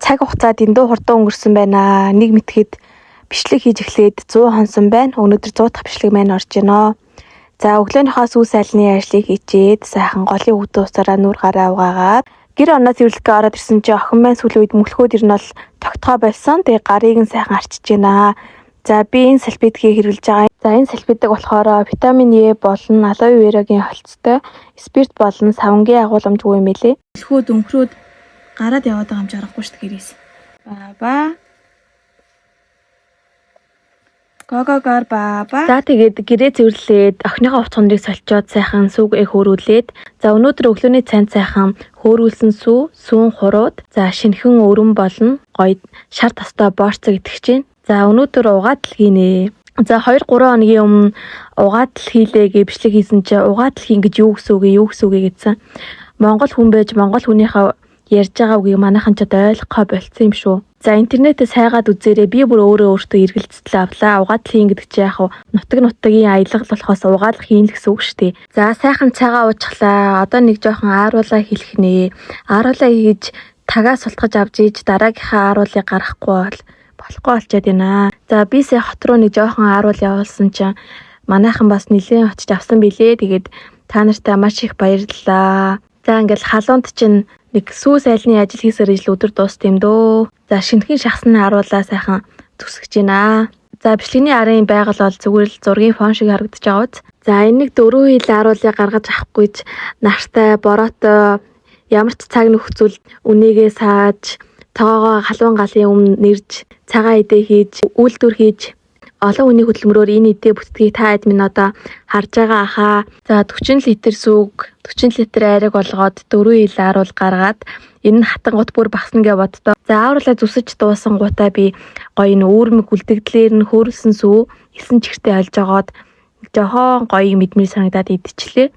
цаг хугацаа дэндүү хурдан өнгөрсөн байна. Нэг мэтгэд бичлэг хийж эхлээд 100 хонсон байна. Өнөөдөр 100 дахь бичлэг маань орж байна. За өглөөнийхөө сүүс айлны ажлыг хийчээд сайхан голын хөвдөө усаараа нүүр гараа угаагаад гэр орноос эвлэгээ ороод ирсэн чи охин маань сүүлийн үед мөлхөөд ирнэ бол тогтгоо байсан. Тэгээ гарыг нь сайхан арчиж байна. За би энэ салфетгийг хэрэглэж байгаа. За энэ салфетыг болохоор витамин Е болон алоэ верагийн холцтой спирт болон савнгийн агуулмжгүй юм элэ. Мөлхөөд өнхрөөд гараад яваад байгаа юм жаргахгүй шүү дээ гэрээс. Баба. Гогогоор баба. За тэгээд гэрээ цэвэрлээд охиныхоо хувцсыг солиочоод сайхан сүүгээ хөөрүүлээд за өнөөдөр өглөөний цайнд сайхан хөөрүүлсэн сүүн хурууд за шинхэн өрөн болон гоё шар тастай борцог идэх чинь. За өнөөдөр угаатал хийнэ. За 2-3 хоногийн өмнө угаатал хийлээ гэж бичлэг хийсэн чинь угаатал хийн гэж юу гэсэн үг гэсэн. Монгол хүн байж монгол хүнийхээ ярьж байгаа үгийг манайхан ч ойлгохоо болцсон юм шүү. За интернетээс хайгаад үзээрэй. Би бүр өөртөө эргэлцэл авлаа. Угаатал хийн гэдэг чинь яг нутгийн аялал болохоос угаалах хийн л гэсэн үг шүү дээ. За сайхан цагаа уучлаа. Одоо нэг жоохон ааруулаа хэлэх нэ. Ааруулаа хийж тагаас султгаж авч ийж дараагийнхаа ааруулыг гаргахгүй бол болохгүй болчиход байна. За би сая хот руу нэг жоохон ааруул явуулсан чинь манайхан бас нэлээд очиж авсан билээ. Тэгээд та нартай маш их баярлалаа. За ингээл халуунд чинь нэг сүүс айлны ажил хийсээр ижил өдөр дууст юм дөө. За шинэхэн шахсны харуулаа сайхан төсөж байна. За бичлэгний арын байгаль бол зүгээр л зургийн фон шиг харагдаж байгаа биз. За энэ нэг 4 хил харуулыг гаргаж авахгүйч нартай бороотой ямар ч цаг нөхцөл үнийгээ сааж тоогоо халуун галын өмнө нэрж цагаан идэ хийж үйлдвэр хийж олон хүний хөдөлмөрөөр энэ идэ бүтдгийг та админ одоо харж байгаа ахаа. За 40 литр сүг 40 литр айраг болгоод 4 хил аруул гаргаад энэ хатан гут бүр багсна гэж боддоо. За ааруулаа зүсэж дуусан гутаа би гоё н үүрмэг үлдэгдлэр нь хөөрсөн сүү 9 чигтээ олж жогоод жохон гоё мэдмэр санагдаад идчихлээ.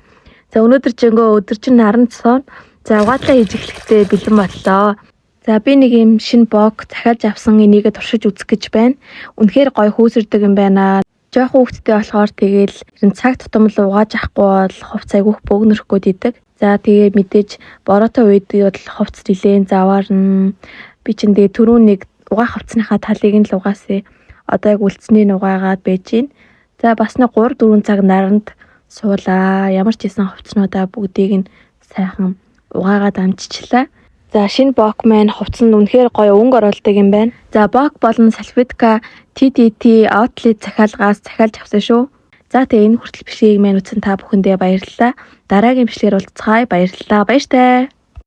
За өнөөдөр жингөө өдөржин наран цоон за угаатлаа хийж эхлэхдээ бэлэн боллоо. За би нэг юм шинэ бог захиалж авсан энийгээ туршиж үзэх гэж байна. Үнэхээр гоё хүүсэрдэг юм байна. Жохон хүүхдтэй болохоор тэгээл цаг тутам л угааж авахгүй бол хувц айгүйх бөөгнөрөхгүй дидэг. За тэгээ мэдээж бороотой үед бол хувц нилээн заваарна. Би чинь тэгээ түрүүн нэг угаах хувцсныхаа талыг нь л угаасаа одоо яг үлдсэнийг угаагаад байж гин. За бас нэг 3-4 цаг наранд суулаа. Ямар ч хийсэн хувцснуудаа бүгдийг нь сайхан угаагаад амжичлаа. За шинэ бок маань хувцсанд үнэхээр гоё өнгө оруулдаг юм байна. За бок болон салфетка TTT outlet захиалгаас захиалж авсан шүү. За тэгээ энэ хүртэл бичлэгийг маань үзсэн та бүхэндээ баярлалаа. Дараагийн бичлэгээр уулзцаая. Баярлалаа. Баяртай.